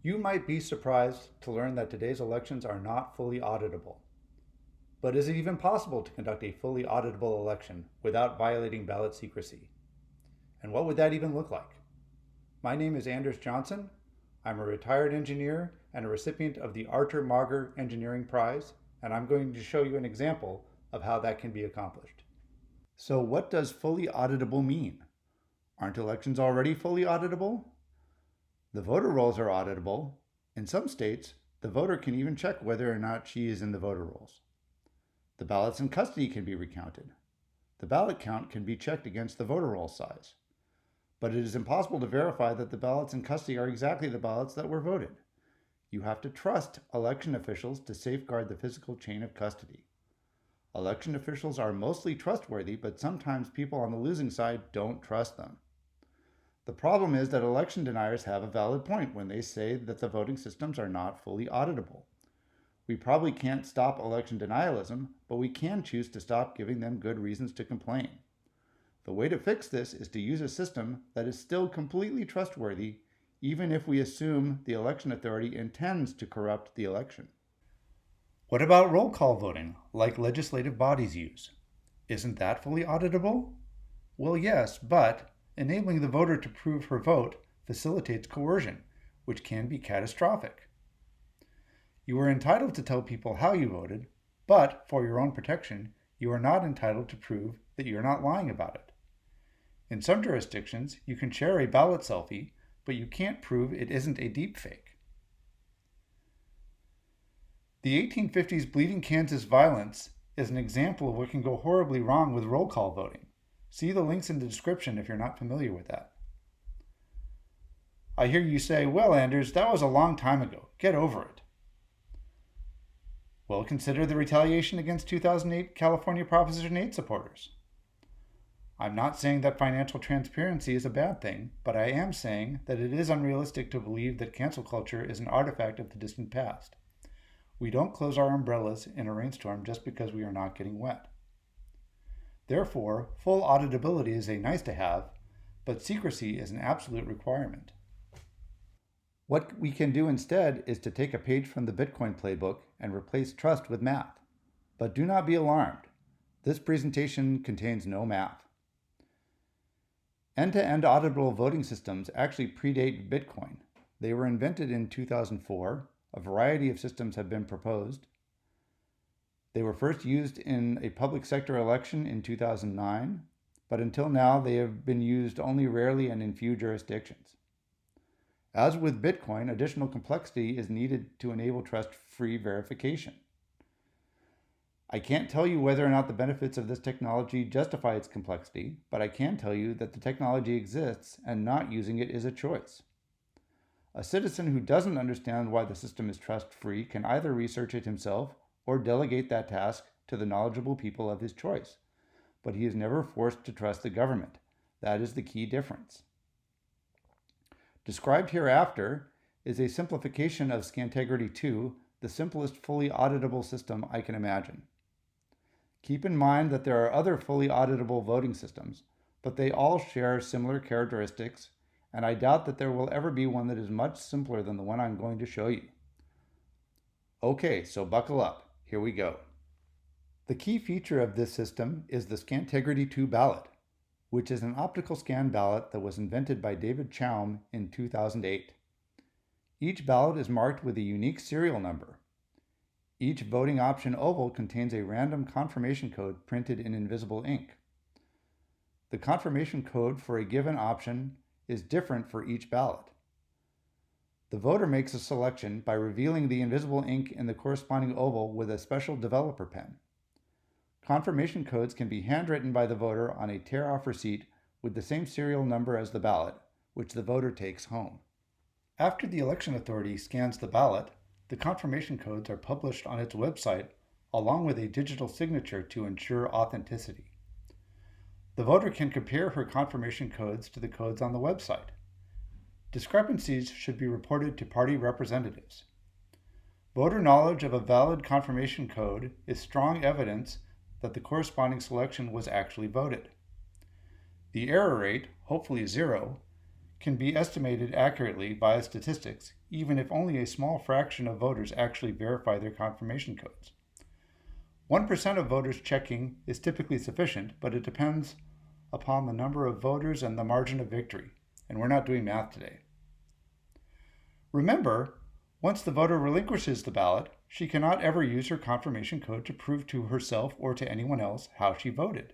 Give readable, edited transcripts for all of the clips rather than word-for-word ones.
You might be surprised to learn that today's elections are not fully auditable. But is it even possible to conduct a fully auditable election without violating ballot secrecy? And what would that even look like? My name is Anders Johnson. I'm a retired engineer and a recipient of the Arthur Mauger Engineering Prize, and I'm going to show you an example of how that can be accomplished. So what does fully auditable mean? Aren't elections already fully auditable? The voter rolls are auditable. In some states, the voter can even check whether or not she is in the voter rolls. The ballots in custody can be recounted. The ballot count can be checked against the voter roll size. But it is impossible to verify that the ballots in custody are exactly the ballots that were voted. You have to trust election officials to safeguard the physical chain of custody. Election officials are mostly trustworthy, but sometimes people on the losing side don't trust them. The problem is that election deniers have a valid point when they say that the voting systems are not fully auditable. We probably can't stop election denialism, but we can choose to stop giving them good reasons to complain. The way to fix this is to use a system that is still completely trustworthy, even if we assume the election authority intends to corrupt the election. What about roll call voting, like legislative bodies use? Isn't that fully auditable? Well, yes, but enabling the voter to prove her vote facilitates coercion, which can be catastrophic. You are entitled to tell people how you voted, but for your own protection, you are not entitled to prove that you're not lying about it. In some jurisdictions, you can share a ballot selfie, but you can't prove it isn't a deepfake. The 1850s Bleeding Kansas violence is an example of what can go horribly wrong with roll call voting. See the links in the description if you're not familiar with that. I hear you say, well, Anders, that was a long time ago. Get over it. Well, consider the retaliation against 2008 California Proposition 8 supporters. I'm not saying that financial transparency is a bad thing, but I am saying that it is unrealistic to believe that cancel culture is an artifact of the distant past. We don't close our umbrellas in a rainstorm just because we are not getting wet. Therefore, full auditability is a nice to have, but secrecy is an absolute requirement. What we can do instead is to take a page from the Bitcoin playbook and replace trust with math. But do not be alarmed. This presentation contains no math. End-to-end auditable voting systems actually predate Bitcoin. They were invented in 2004. A variety of systems have been proposed. They were first used in a public sector election in 2009, but until now they have been used only rarely and in few jurisdictions. As with Bitcoin, additional complexity is needed to enable trust-free verification. I can't tell you whether or not the benefits of this technology justify its complexity, but I can tell you that the technology exists and not using it is a choice. A citizen who doesn't understand why the system is trust-free can either research it himself or delegate that task to the knowledgeable people of his choice, but he is never forced to trust the government. That is the key difference. Described hereafter is a simplification of Scantegrity II, the simplest fully auditable system I can imagine. Keep in mind that there are other fully auditable voting systems, but they all share similar characteristics, and I doubt that there will ever be one that is much simpler than the one I'm going to show you. Okay, so buckle up. Here we go. The key feature of this system is the Scantegrity II Ballot, which is an optical scan ballot that was invented by David Chaum in 2008. Each ballot is marked with a unique serial number. Each voting option oval contains a random confirmation code printed in invisible ink. The confirmation code for a given option is different for each ballot. The voter makes a selection by revealing the invisible ink in the corresponding oval with a special developer pen. Confirmation codes can be handwritten by the voter on a tear-off receipt with the same serial number as the ballot, which the voter takes home. After the election authority scans the ballot, the confirmation codes are published on its website along with a digital signature to ensure authenticity. The voter can compare her confirmation codes to the codes on the website. Discrepancies should be reported to party representatives. Voter knowledge of a valid confirmation code is strong evidence that the corresponding selection was actually voted. The error rate, hopefully zero, can be estimated accurately via statistics, even if only a small fraction of voters actually verify their confirmation codes. 1% of voters checking is typically sufficient, but it depends upon the number of voters and the margin of victory, and we're not doing math today. Remember, once the voter relinquishes the ballot, she cannot ever use her confirmation code to prove to herself or to anyone else how she voted.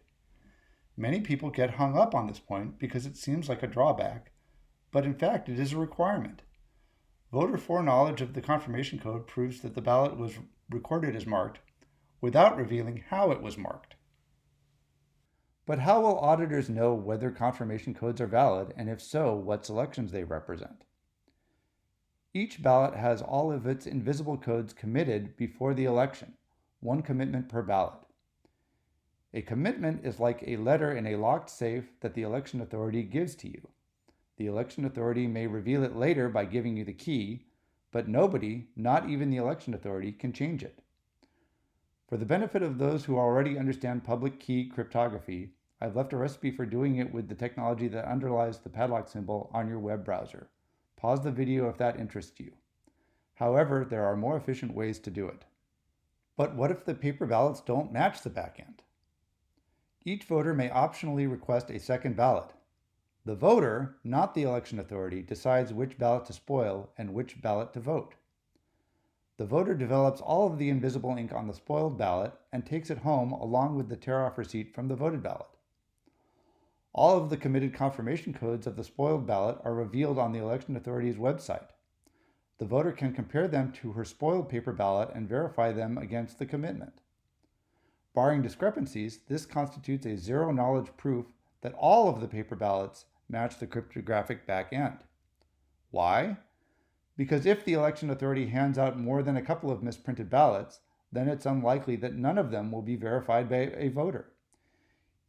Many people get hung up on this point because it seems like a drawback, but in fact it is a requirement. Voter foreknowledge of the confirmation code proves that the ballot was recorded as marked without revealing how it was marked. But how will auditors know whether confirmation codes are valid, and if so, what selections they represent? Each ballot has all of its invisible codes committed before the election, one commitment per ballot. A commitment is like a letter in a locked safe that the election authority gives to you. The election authority may reveal it later by giving you the key, but nobody, not even the election authority, can change it. For the benefit of those who already understand public key cryptography, I've left a recipe for doing it with the technology that underlies the padlock symbol on your web browser. Pause the video if that interests you. However, there are more efficient ways to do it. But what if the paper ballots don't match the back-end? Each voter may optionally request a second ballot. The voter, not the election authority, decides which ballot to spoil and which ballot to vote. The voter develops all of the invisible ink on the spoiled ballot and takes it home along with the tear-off receipt from the voted ballot. All of the committed confirmation codes of the spoiled ballot are revealed on the election authority's website. The voter can compare them to her spoiled paper ballot and verify them against the commitment. Barring discrepancies, this constitutes a zero-knowledge proof that all of the paper ballots match the cryptographic back-end. Why? Because if the election authority hands out more than a couple of misprinted ballots, then it's unlikely that none of them will be verified by a voter.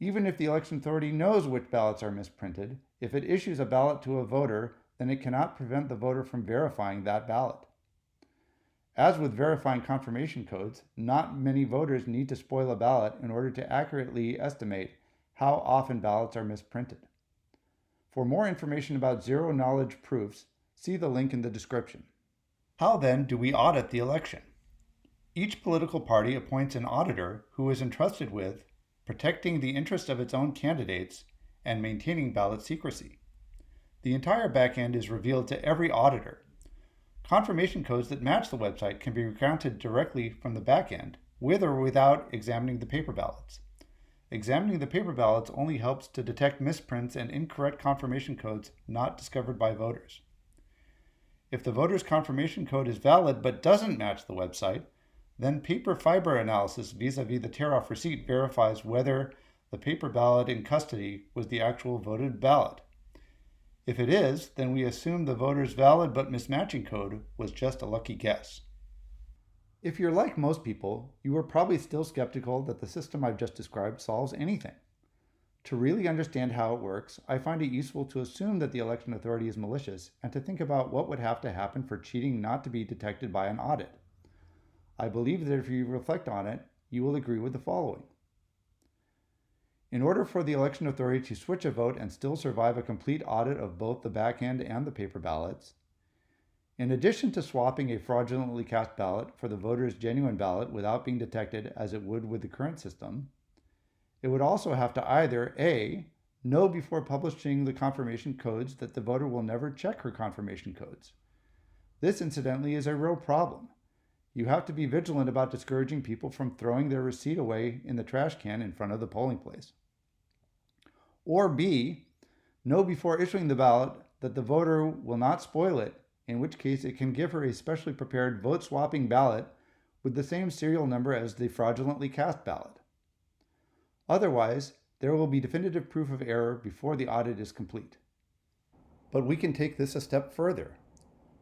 Even if the election authority knows which ballots are misprinted, if it issues a ballot to a voter, then it cannot prevent the voter from verifying that ballot. As with verifying confirmation codes, not many voters need to spoil a ballot in order to accurately estimate how often ballots are misprinted. For more information about zero-knowledge proofs, see the link in the description. How then do we audit the election? Each political party appoints an auditor who is entrusted with protecting the interests of its own candidates and maintaining ballot secrecy. The entire back-end is revealed to every auditor. Confirmation codes that match the website can be recounted directly from the back-end, with or without examining the paper ballots. Examining the paper ballots only helps to detect misprints and incorrect confirmation codes not discovered by voters. If the voter's confirmation code is valid but doesn't match the website, then paper fiber analysis vis-a-vis the tear-off receipt verifies whether the paper ballot in custody was the actual voted ballot. If it is, then we assume the voter's valid but mismatching code was just a lucky guess. If you're like most people, you are probably still skeptical that the system I've just described solves anything. To really understand how it works, I find it useful to assume that the election authority is malicious and to think about what would have to happen for cheating not to be detected by an audit. I believe that if you reflect on it, you will agree with the following. In order for the election authority to switch a vote and still survive a complete audit of both the back-end and the paper ballots, in addition to swapping a fraudulently cast ballot for the voter's genuine ballot without being detected as it would with the current system, it would also have to either A, know before publishing the confirmation codes that the voter will never check her confirmation codes. This, incidentally, is a real problem. You have to be vigilant about discouraging people from throwing their receipt away in the trash can in front of the polling place. Or B, know before issuing the ballot that the voter will not spoil it, in which case it can give her a specially prepared vote-swapping ballot with the same serial number as the fraudulently cast ballot. Otherwise, there will be definitive proof of error before the audit is complete. But we can take this a step further.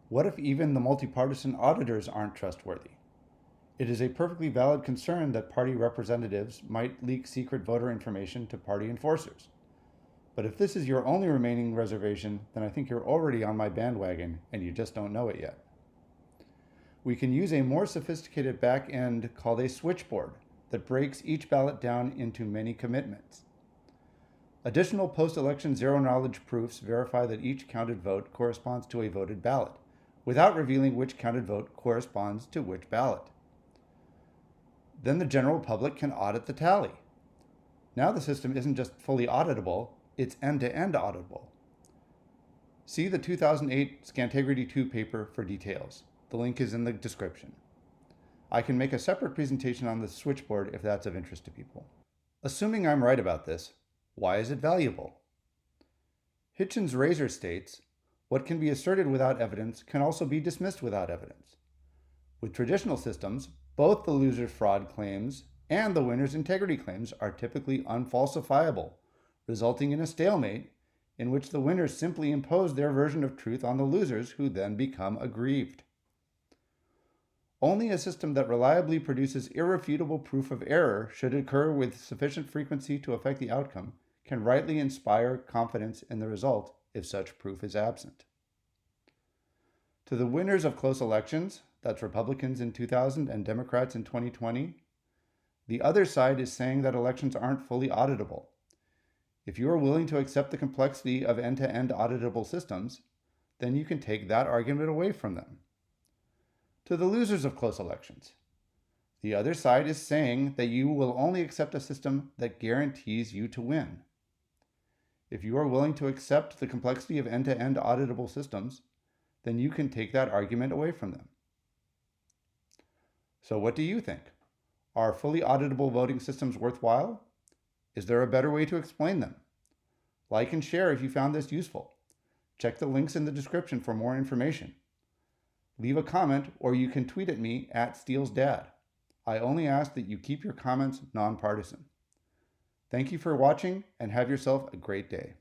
What if even the multi-partisan auditors aren't trustworthy? It is a perfectly valid concern that party representatives might leak secret voter information to party enforcers. But if this is your only remaining reservation, then I think you're already on my bandwagon and you just don't know it yet. We can use a more sophisticated back-end called a switchboard that breaks each ballot down into many commitments. Additional post-election zero-knowledge proofs verify that each counted vote corresponds to a voted ballot, without revealing which counted vote corresponds to which ballot. Then the general public can audit the tally. Now the system isn't just fully auditable, it's end-to-end auditable. See the 2008 Scantegrity II paper for details. The link is in the description. I can make a separate presentation on the switchboard if that's of interest to people. Assuming I'm right about this, why is it valuable? Hitchens' razor states, what can be asserted without evidence can also be dismissed without evidence. With traditional systems, both the loser's fraud claims and the winner's integrity claims are typically unfalsifiable, resulting in a stalemate in which the winners simply impose their version of truth on the losers, who then become aggrieved. Only a system that reliably produces irrefutable proof of error, should occur with sufficient frequency to affect the outcome, can rightly inspire confidence in the result if such proof is absent. To the winners of close elections, that's Republicans in 2000 and Democrats in 2020, the other side is saying that elections aren't fully auditable. If you are willing to accept the complexity of end-to-end auditable systems, then you can take that argument away from them. To the losers of close elections, the other side is saying that you will only accept a system that guarantees you to win. If you are willing to accept the complexity of end-to-end auditable systems, then you can take that argument away from them. So what do you think? Are fully auditable voting systems worthwhile? Is there a better way to explain them? Like and share if you found this useful. Check the links in the description for more information. Leave a comment, or you can tweet at me @SteelesDad. I only ask that you keep your comments nonpartisan. Thank you for watching, and have yourself a great day.